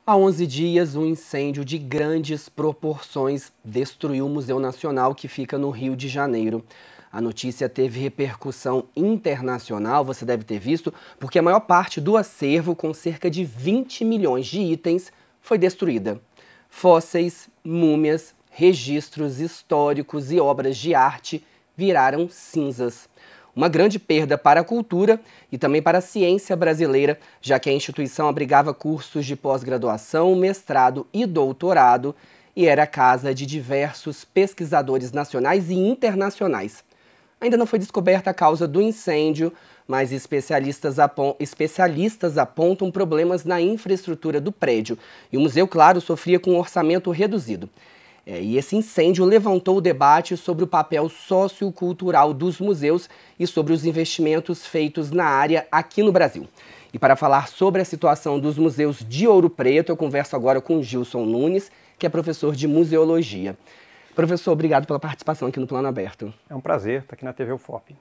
Há 11 dias, um incêndio de grandes proporções destruiu o Museu Nacional, que fica no Rio de Janeiro. A notícia teve repercussão internacional, você deve ter visto, porque a maior parte do acervo, com cerca de 20 milhões de itens, foi destruída. Fósseis, múmias, registros históricos e obras de arte viraram cinzas. Uma grande perda para a cultura e também para a ciência brasileira, já que a instituição abrigava cursos de pós-graduação, mestrado e doutorado e era casa de diversos pesquisadores nacionais e internacionais. Ainda não foi descoberta a causa do incêndio, mas especialistas apontam problemas na infraestrutura do prédio. E o museu, claro, sofria com um orçamento reduzido. E esse incêndio levantou o debate sobre o papel sociocultural dos museus e sobre os investimentos feitos na área aqui no Brasil. E para falar sobre a situação dos museus de Ouro Preto, eu converso agora com Gilson Nunes, que é professor de museologia. Professor, obrigado pela participação aqui no Plano Aberto. É um prazer estar aqui na TV UFOP.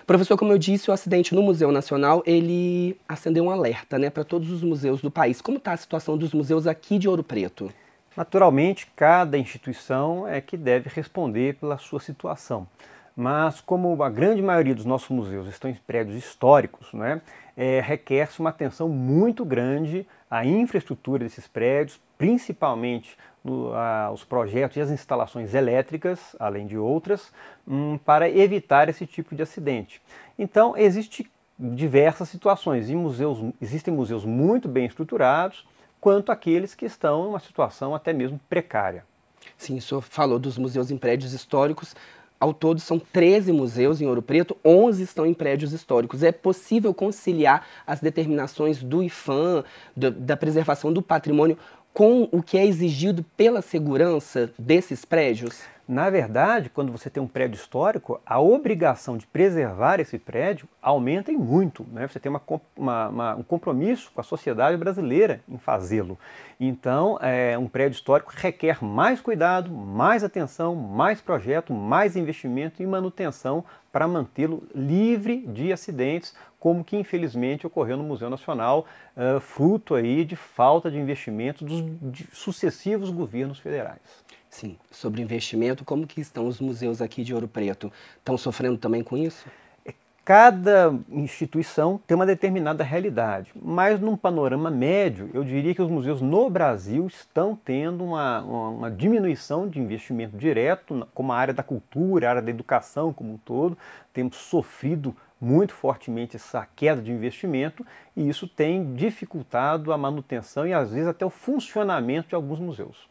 Professor, como eu disse, o acidente no Museu Nacional, ele acendeu um alerta, para todos os museus do país. Como está a situação dos museus aqui de Ouro Preto? Naturalmente, cada instituição é que deve responder pela sua situação. Mas como a grande maioria dos nossos museus estão em prédios históricos, requer-se uma atenção muito grande à infraestrutura desses prédios, principalmente os projetos e as instalações elétricas, além de outras, para evitar esse tipo de acidente. Então, existem diversas situações. Existem museus muito bem estruturados, quanto aqueles que estão em uma situação até mesmo precária. Sim, o senhor falou dos museus em prédios históricos. Ao todo são 13 museus em Ouro Preto, 11 estão em prédios históricos. É possível conciliar as determinações do IPHAN, da preservação do patrimônio, com o que é exigido pela segurança desses prédios? Na verdade, quando você tem um prédio histórico, a obrigação de preservar esse prédio aumenta em muito. Você tem um compromisso com a sociedade brasileira em fazê-lo. Então, um prédio histórico requer mais cuidado, mais atenção, mais projeto, mais investimento e manutenção para mantê-lo livre de acidentes, como que infelizmente ocorreu no Museu Nacional, fruto aí de falta de investimentos de sucessivos governos federais. Sim, sobre investimento, como que estão os museus aqui de Ouro Preto? Estão sofrendo também com isso? Cada instituição tem uma determinada realidade, mas num panorama médio, eu diria que os museus no Brasil estão tendo uma diminuição de investimento direto, como a área da cultura, a área da educação como um todo. Temos sofrido muito fortemente essa queda de investimento e isso tem dificultado a manutenção e às vezes até o funcionamento de alguns museus.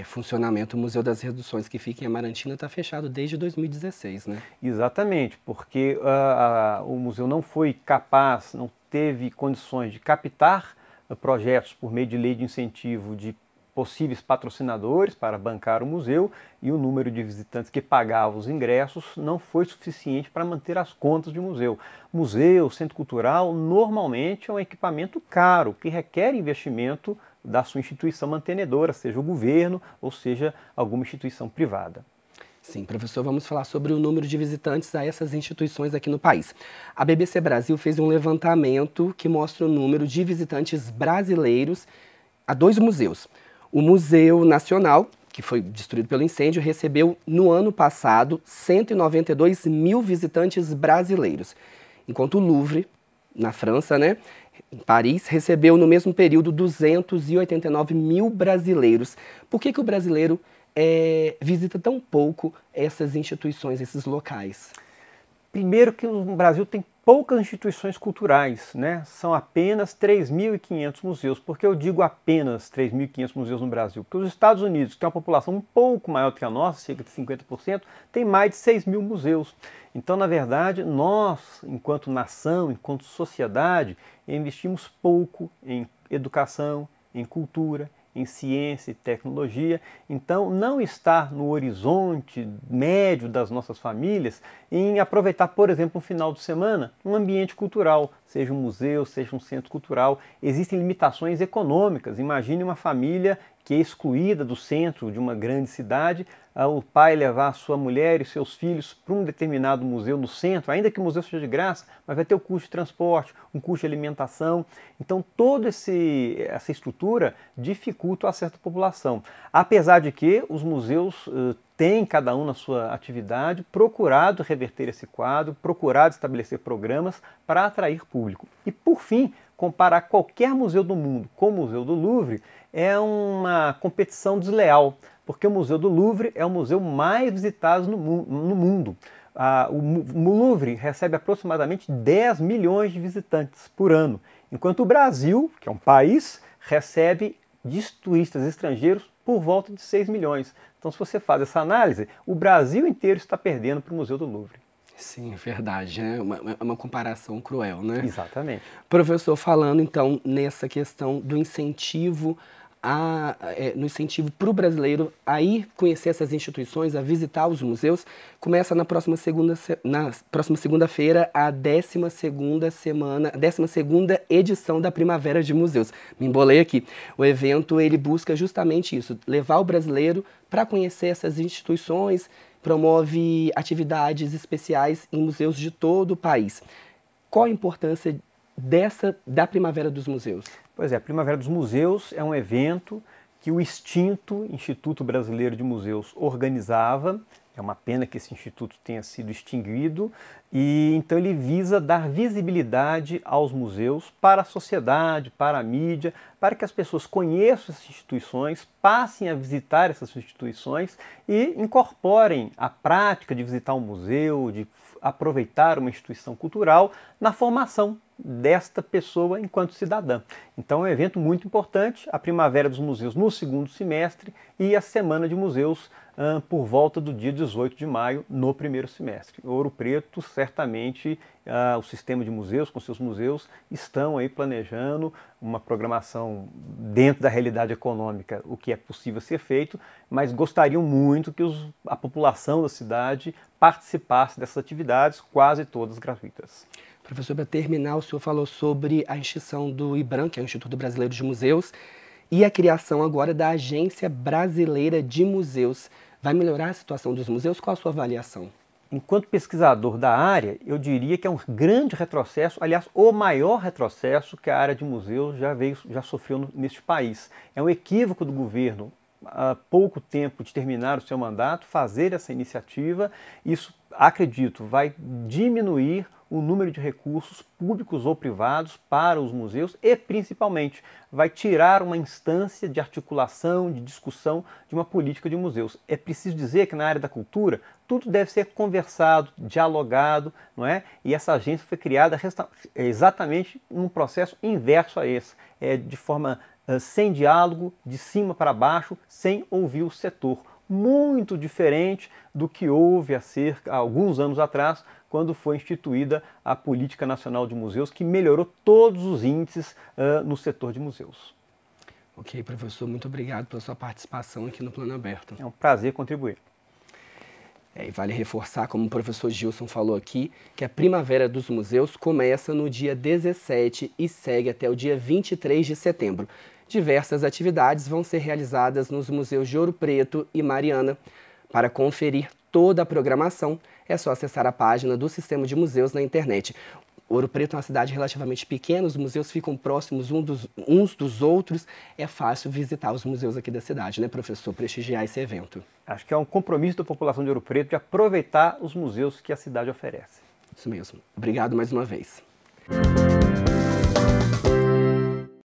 Funcionamento, o Museu das Reduções, que fica em Amarantina, está fechado desde 2016, Exatamente, porque o museu não foi capaz, não teve condições de captar projetos por meio de lei de incentivo de possíveis patrocinadores para bancar o museu e o número de visitantes que pagavam os ingressos não foi suficiente para manter as contas de museu. Museu, centro cultural, normalmente é um equipamento caro, que requer investimento da sua instituição mantenedora, seja o governo ou seja alguma instituição privada. Sim, professor, vamos falar sobre o número de visitantes a essas instituições aqui no país. A BBC Brasil fez um levantamento que mostra o número de visitantes brasileiros a 2 museus. O Museu Nacional, que foi destruído pelo incêndio, recebeu no ano passado 192 mil visitantes brasileiros, enquanto o Louvre, na França, em Paris, recebeu no mesmo período 289 mil brasileiros. Por que o brasileiro visita tão pouco essas instituições, esses locais? Primeiro que o Brasil tem poucas instituições culturais, São apenas 3.500 museus. Por que eu digo apenas 3.500 museus no Brasil? Porque os Estados Unidos, que tem uma população um pouco maior do que a nossa, cerca de 50%, tem mais de 6.000 museus. Então, na verdade, nós, enquanto nação, enquanto sociedade, investimos pouco em educação, em cultura, em ciência e tecnologia. Então, não está no horizonte médio das nossas famílias em aproveitar, por exemplo, um final de semana, um ambiente cultural, seja um museu, seja um centro cultural. Existem limitações econômicas. Imagine uma família que é excluída do centro de uma grande cidade, o pai levar a sua mulher e seus filhos para um determinado museu no centro, ainda que o museu seja de graça, mas vai ter o custo de transporte, um custo de alimentação. Então toda essa estrutura dificulta o acesso da população. Apesar de que os museus têm, cada um na sua atividade, procurado reverter esse quadro, procurado estabelecer programas para atrair público. E por fim, comparar qualquer museu do mundo com o Museu do Louvre é uma competição desleal, porque o Museu do Louvre é o museu mais visitado no mundo. O Louvre recebe aproximadamente 10 milhões de visitantes por ano, enquanto o Brasil, que é um país, recebe de turistas estrangeiros por volta de 6 milhões. Então, se você faz essa análise, o Brasil inteiro está perdendo para o Museu do Louvre. Sim, é verdade, né? Uma comparação cruel, né? Exatamente. Professor, falando então nessa questão do incentivo no incentivo para o brasileiro a ir conhecer essas instituições, a visitar os museus, começa na próxima segunda-feira a 12ª edição da Primavera de Museus. Me embolei aqui. O evento ele busca justamente isso, levar o brasileiro para conhecer essas instituições, promove atividades especiais em museus de todo o país. Qual a importância da Primavera dos Museus? Pois é, a Primavera dos Museus é um evento que o extinto Instituto Brasileiro de Museus organizava. É uma pena que esse instituto tenha sido extinguido, e então ele visa dar visibilidade aos museus para a sociedade, para a mídia, para que as pessoas conheçam essas instituições, passem a visitar essas instituições e incorporem a prática de visitar um museu, de aproveitar uma instituição cultural na formação desta pessoa enquanto cidadã. Então é um evento muito importante, a Primavera dos Museus no segundo semestre e a Semana de Museus por volta do dia 18 de maio no primeiro semestre. Ouro Preto, certamente, o sistema de museus, com seus museus, estão aí planejando uma programação dentro da realidade econômica, o que é possível ser feito, mas gostariam muito que a população da cidade participasse dessas atividades, quase todas gratuitas. Professor, para terminar, o senhor falou sobre a extinção do IBRAM, que é o Instituto Brasileiro de Museus, e a criação agora da Agência Brasileira de Museus. Vai melhorar a situação dos museus? Qual a sua avaliação? Enquanto pesquisador da área, eu diria que é um grande retrocesso, aliás, o maior retrocesso que a área de museus já sofreu neste país. É um equívoco do governo, há pouco tempo de terminar o seu mandato, fazer essa iniciativa. Isso, acredito, vai diminuir o número de recursos públicos ou privados para os museus e, principalmente, vai tirar uma instância de articulação, de discussão de uma política de museus. É preciso dizer que na área da cultura tudo deve ser conversado, dialogado, não é? E essa agência foi criada exatamente num processo inverso a esse, de forma sem diálogo, de cima para baixo, sem ouvir o setor. Muito diferente do que houve há alguns anos atrás, quando foi instituída a Política Nacional de Museus, que melhorou todos os índices no setor de museus. Ok, professor, muito obrigado pela sua participação aqui no Plano Aberto. É um prazer contribuir. E vale reforçar, como o professor Gilson falou aqui, que a Primavera dos Museus começa no dia 17 e segue até o dia 23 de setembro. Diversas atividades vão ser realizadas nos museus de Ouro Preto e Mariana. Para conferir toda a programação, é só acessar a página do Sistema de Museus na internet. Ouro Preto é uma cidade relativamente pequena, os museus ficam próximos uns dos outros. É fácil visitar os museus aqui da cidade, né, professor? Prestigiar esse evento. Acho que é um compromisso da população de Ouro Preto de aproveitar os museus que a cidade oferece. Isso mesmo. Obrigado mais uma vez.